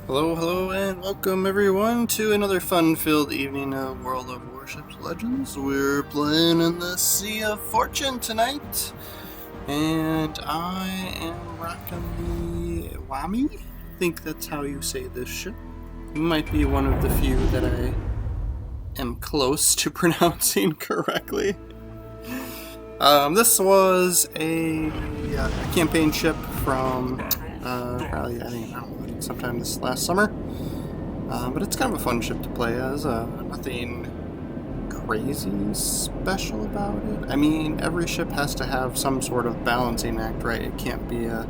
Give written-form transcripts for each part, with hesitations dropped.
Hello, hello, and welcome everyone to another fun-filled evening of World of Warships Legends. We're playing in the Sea of Fortune tonight, and I am rocking the Iwami. I think that's how you say this ship. It might be one of the few that I am close to pronouncing correctly. This was a campaign ship from probably, I don't know, sometime this last summer. But it's kind of a fun ship to play as. Nothing crazy special about it. I mean, every ship has to have some sort of balancing act, right? It can't be a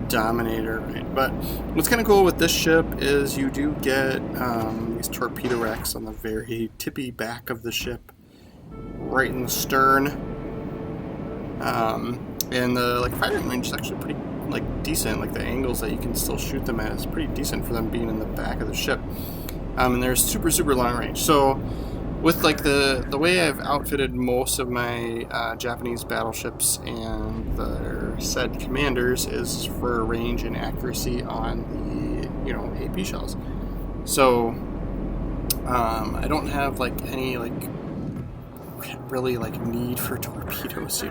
dominator, right? But what's kind of cool with this ship is you do get these torpedo racks on the very tippy back of the ship, right in the stern. And the firing range is actually pretty decent. Like the angles that you can still shoot them at is pretty decent for them being in the back of the ship. And they're super long range. So with the way I've outfitted most of my Japanese battleships and their said commanders is for range and accuracy on the AP shells. So I don't have any really need for torpedoes,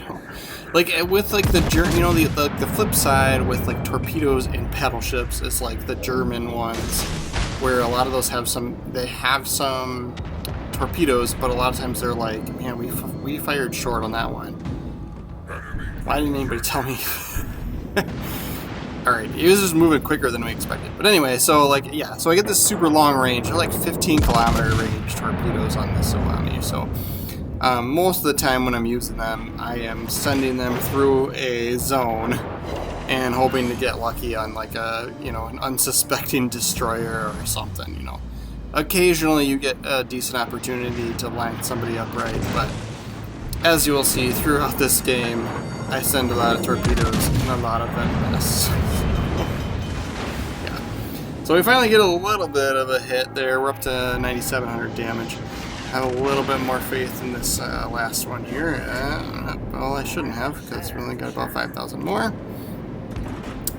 with the flip side with torpedoes in battleships is the German ones, where a lot of those have some torpedoes, but a lot of times they're man, we fired short on that one. Why didn't anybody tell me? Alright, he was just moving quicker than we expected. But anyway, so I get this super long range. They're 15-kilometer range torpedoes on this Iwami. So most of the time when I'm using them, I am sending them through a zone and hoping to get lucky on an unsuspecting destroyer or something. Occasionally you get a decent opportunity to line somebody up right, but as you will see throughout this game, I send a lot of torpedoes and a lot of them miss. Yeah. So we finally get a little bit of a hit there. We're up to 9,700 damage. Have a little bit more faith in this last one here. Well, I shouldn't have, because we only got about 5,000 more.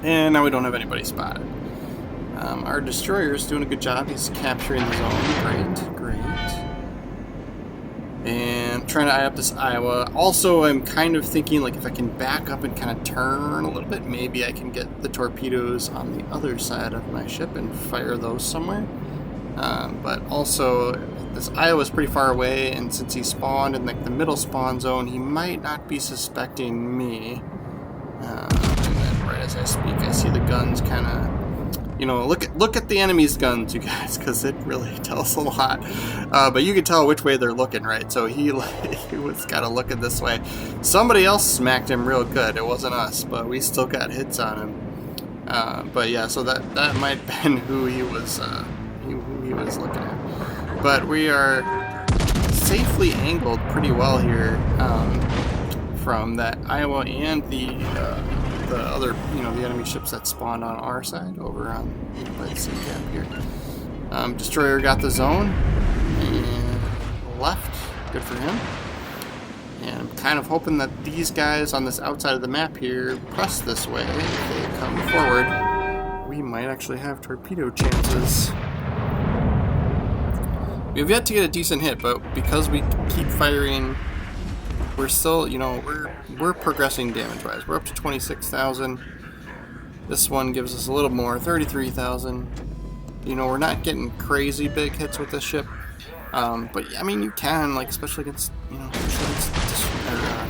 And now we don't have anybody spotted. Our destroyer is doing a good job. He's capturing the zone. Great. And trying to eye up this Iowa. Also, I'm kind of thinking if I can back up and kind of turn a little bit, maybe I can get the torpedoes on the other side of my ship and fire those somewhere. But also, this Iowa's pretty far away, and since he spawned in the middle spawn zone, he might not be suspecting me. And then right as I speak, I see the guns kind of, look at the enemy's guns, you guys, because it really tells a lot. But you can tell which way they're looking, right? So he was got to look at this way. Somebody else smacked him real good. It wasn't us, but we still got hits on him. But yeah, so that might have been who he was looking at. But we are safely angled pretty well here from that Iowa and the other, the enemy ships that spawned on our side over on by the sea cap here. Destroyer got the zone and left. Good for him. And I'm kind of hoping that these guys on this outside of the map here press this way. If they come forward, we might actually have torpedo chances. We have yet to get a decent hit, but because we keep firing, we're still, we're progressing damage-wise. We're up to 26,000. This one gives us a little more, 33,000. We're not getting crazy big hits with this ship, but I mean, you can, especially against,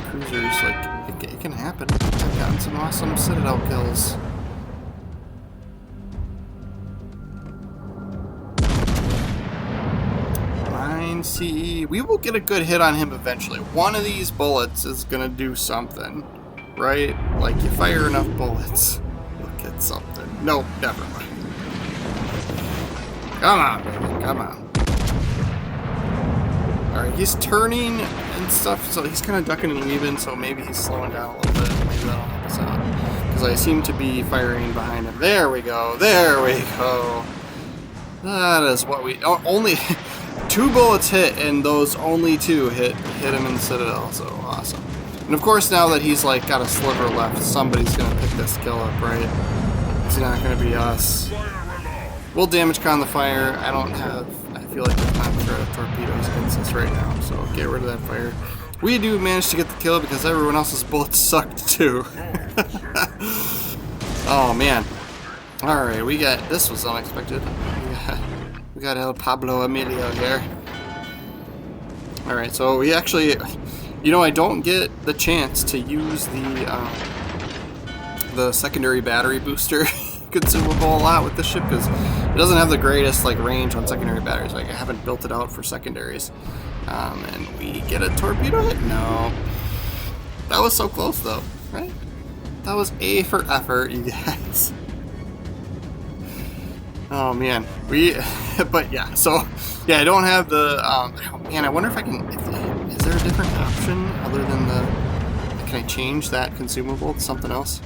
cruisers, it can happen. I've gotten some awesome Citadel kills. CE. We will get a good hit on him eventually. One of these bullets is gonna do something, right? You fire enough bullets, you'll get something. No, never mind. Come on, baby, come on. Alright, he's turning and stuff, so he's kind of ducking and weaving, so maybe he's slowing down a little bit. Maybe that'll help us out. Because I seem to be firing behind him. There we go, there we go. That is what we... only... 2 bullets hit, and those only 2 hit him in the Citadel, so awesome. And of course, now that he's got a sliver left, somebody's gonna pick this kill up, right? It's not gonna be us. We'll damage con the fire. I feel like there's not sure torpedoes against us right now, so get rid of that fire. We do manage to get the kill because everyone else's bullets sucked too. Oh man. Alright, this was unexpected. We got El Pablo Emilio here. Alright, so we actually, I don't get the chance to use the secondary battery booster consumable a lot with this ship because it doesn't have the greatest range on secondary batteries. I haven't built it out for secondaries. And we get a torpedo hit? No. That was so close though, right? That was A for effort, you guys. Oh man, but yeah, so yeah, I don't have the, man, I wonder if I can, is there a different option other than can I change that consumable to something else?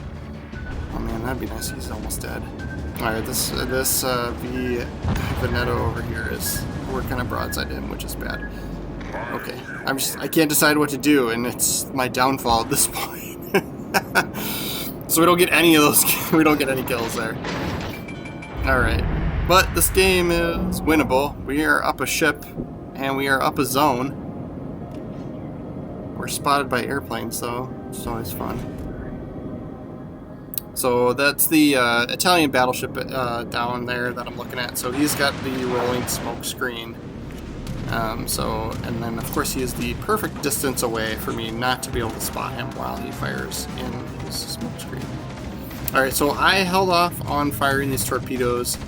Oh man, that'd be nice. He's almost dead. Alright, this V Veneto over here we're kind of broadside him, which is bad. Okay, I can't decide what to do, and it's my downfall at this point. So we don't get any of those, we don't get any kills there. Alright, but this game is winnable. We are up a ship, and we are up a zone. We're spotted by airplanes, though, which is always fun. So that's the Italian battleship down there that I'm looking at. So he's got the rolling smoke screen. And then of course he is the perfect distance away for me not to be able to spot him while he fires in his smoke screen. Alright, so I held off on firing these torpedoes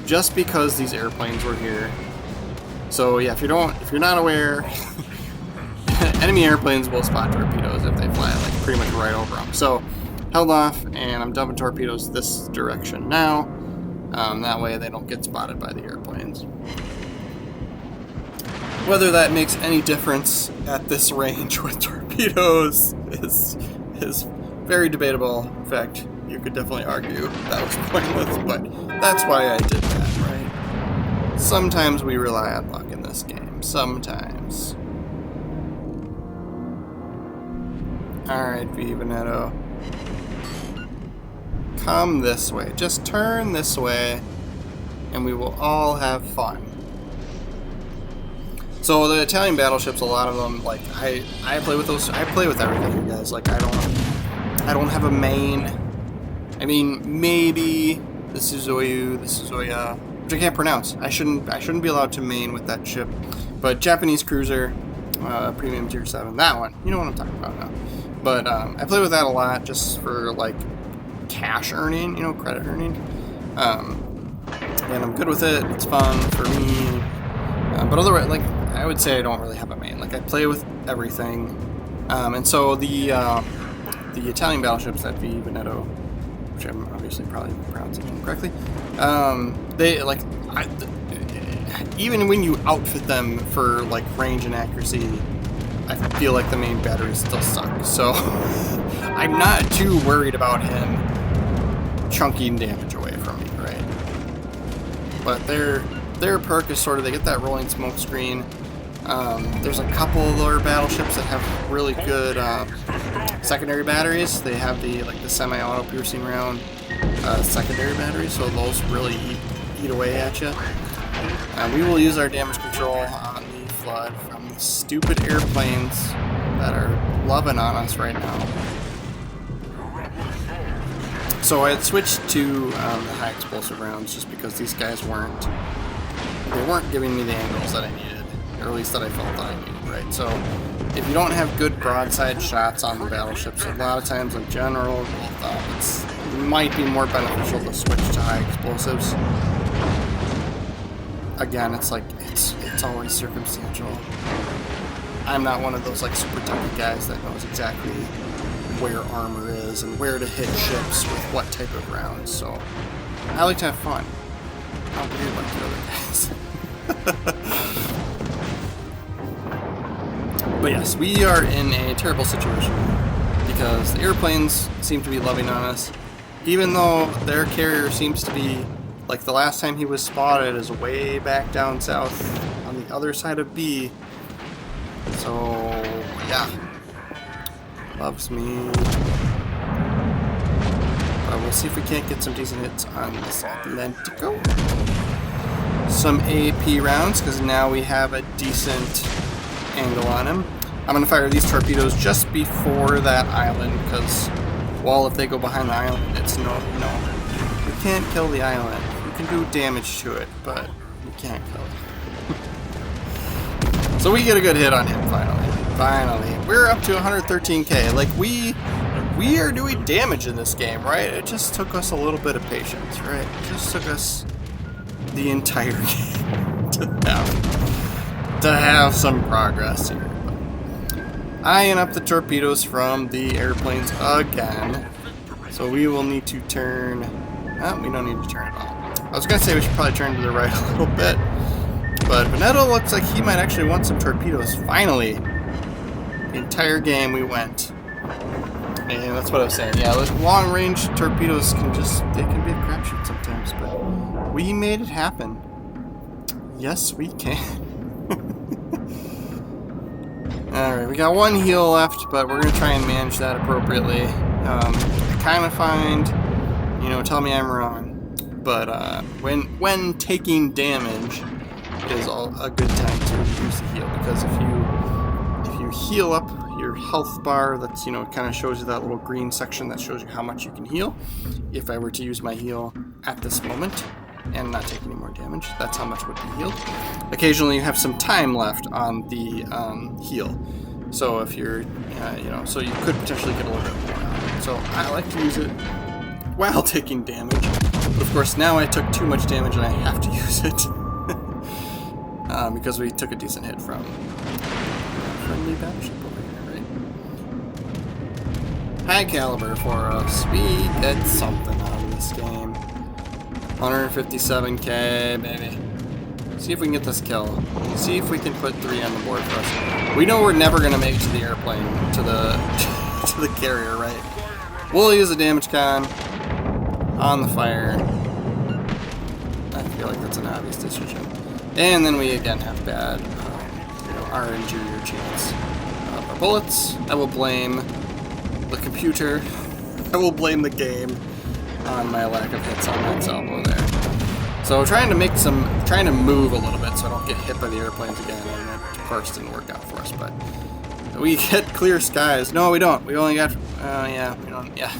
just because these airplanes were here. So yeah, if you're not aware, enemy airplanes will spot torpedoes if they fly pretty much right over them. So held off, and I'm dumping torpedoes this direction now. That way they don't get spotted by the airplanes. Whether that makes any difference at this range with torpedoes is very debatable. In fact, you could definitely argue that was pointless, but that's why I did that, right? Sometimes we rely on luck in this game. Sometimes. Alright, V Veneto. Come this way. Just turn this way, and we will all have fun. So the Italian battleships, a lot of them, I play with those. I play with everything, you guys. I don't have a main. I mean, maybe this is Oya, which I can't pronounce. I shouldn't be allowed to main with that ship. But Japanese cruiser, premium tier 7, that one. You know what I'm talking about now. But I play with that a lot just for cash earning, credit earning. And I'm good with it. It's fun for me. But otherwise, I would say I don't really have a main. I play with everything. And so the Italian battleships, that V Veneto, which I'm obviously probably pronouncing incorrectly, they even when you outfit them for range and accuracy, I feel like the main batteries still suck. So I'm not too worried about him chunking damage away from me, right? But their perk is they get that rolling smoke screen. There's a couple of their battleships that have really good secondary batteries. They have the semi-auto piercing round secondary batteries, so those really eat away at you. We will use our damage control on the flood from the stupid airplanes that are loving on us right now. So I had switched to the high explosive rounds just because these guys weren't giving me the angles that I needed, or at least that I felt that I needed, right? So if you don't have good broadside shots on the battleships, a lot of times in general, it might be more beneficial to switch to high explosives. Again, it's always circumstantial. I'm not one of those super techy guys that knows exactly where armor is and where to hit ships with what type of rounds, so I like to have fun. Not weird like the other guys. But yes, we are in a terrible situation because the airplanes seem to be loving on us, even though their carrier seems to be, the last time he was spotted, is way back down south on the other side of B. So yeah, loves me. But we'll see if we can't get some decent hits on this Atlantico. some AP rounds because now we have a decent angle on him. I'm going to fire these torpedoes just before that island because, well, if they go behind the island, it's no. You can't kill the island. You can do damage to it, but you can't kill it. So we get a good hit on him finally. Finally. We're up to 113k. Like, we are doing damage in this game, right? It just took us a little bit of patience, right? It just took us the entire game to have some progress here. Eyeing up the torpedoes from the airplanes again. So we will need to turn... Oh, we don't need to turn at all. I was going to say we should probably turn to the right a little bit. But Veneto looks like he might actually want some torpedoes. Finally! The entire game we went. And that's what I was saying. Yeah, long-range torpedoes can they can be a crapshoot sometimes. But we made it happen. Yes, we can. Alright, we got one heal left, but we're going to try and manage that appropriately. I kind of find, tell me I'm wrong, but when taking damage is a good time to use the heal, because if you heal up your health bar, that's, kind of shows you that little green section that shows you how much you can heal. If I were to use my heal at this moment and not take any more damage, that's how much would be healed. Occasionally you have some time left on the heal, so if you're so you could potentially get a little bit more out of it. So I like to use it while taking damage, but of course now I took too much damage and I have to use it because we took a decent hit from a friendly battleship over here, right? High caliber for us. We get something out of this game. 157k, baby. See if we can get this kill. See if we can put 3 on the board for us. We know we're never gonna make it to the airplane, to the to the carrier, right? We'll use a damage con on the fire. I feel like that's an obvious decision. And then we again have bad, our interior chance of our bullets. I will blame the computer. I will blame the game on my lack of hits on that salvo there. So trying to move a little bit so I don't get hit by the airplanes again, and it of course didn't work out for us, but we get clear skies. No, we don't. We only got, yeah, we don't, yeah.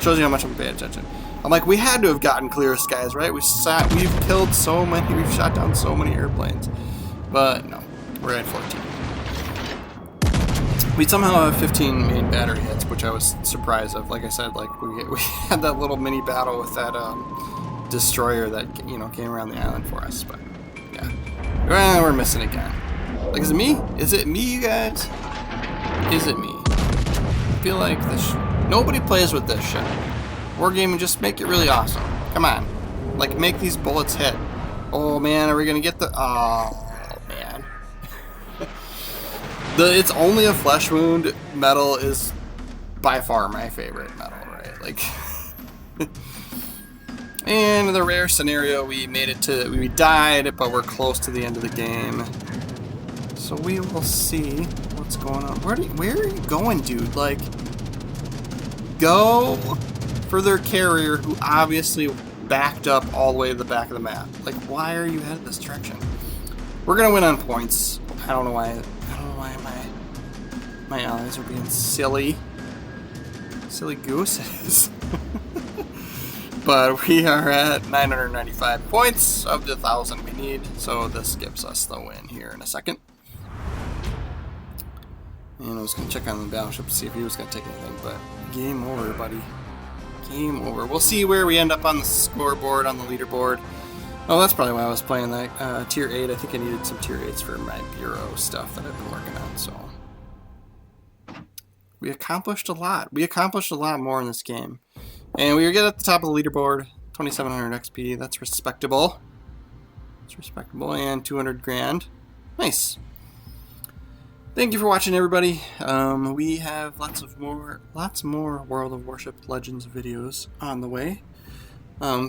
Shows you how much I'm paying attention. I'm like, we had to have gotten clear skies, right? We've killed so many, we've shot down so many airplanes. But no, we're at 14. We somehow have 15 main battery hits, which I was surprised of. Like I said, like we had that little mini battle with that destroyer that came around the island for us. But yeah, well, we're missing again. Like, is it me? Is it me, you guys? Is it me? I feel like nobody plays with this shit. Wargaming, just make it really awesome. Come on, like make these bullets hit. Oh man, are we gonna get the? Oh man. It's only a flesh wound medal is by far my favorite medal, right? Like, and in the rare scenario, we made it to, we died, but we're close to the end of the game. So we will see what's going on. Where are you going, dude? Like, go for their carrier, who obviously backed up all the way to the back of the map. Like, why are you headed this direction? We're gonna win on points. I don't know why my allies are being silly gooses. But we are at 995 points of the 1,000 we need, so this gives us the win here in a second. And I was gonna check on the battleship to see if he was gonna take anything, but game over, buddy. Game over. We'll see where we end up on the scoreboard, on the leaderboard. Oh, that's probably why I was playing that tier 8. I think I needed some tier 8s for my bureau stuff that I've been working on, so. We accomplished a lot. We accomplished a lot more in this game. And we get at the top of the leaderboard, 2,700 XP. That's respectable. It's respectable. And 200 grand. Nice. Thank you for watching, everybody. We have lots more World of Warship Legends videos on the way.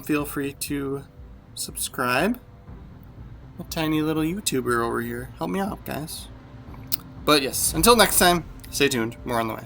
Feel free to subscribe. A tiny little YouTuber over here. Help me out, guys. But yes, until next time, stay tuned. More on the way.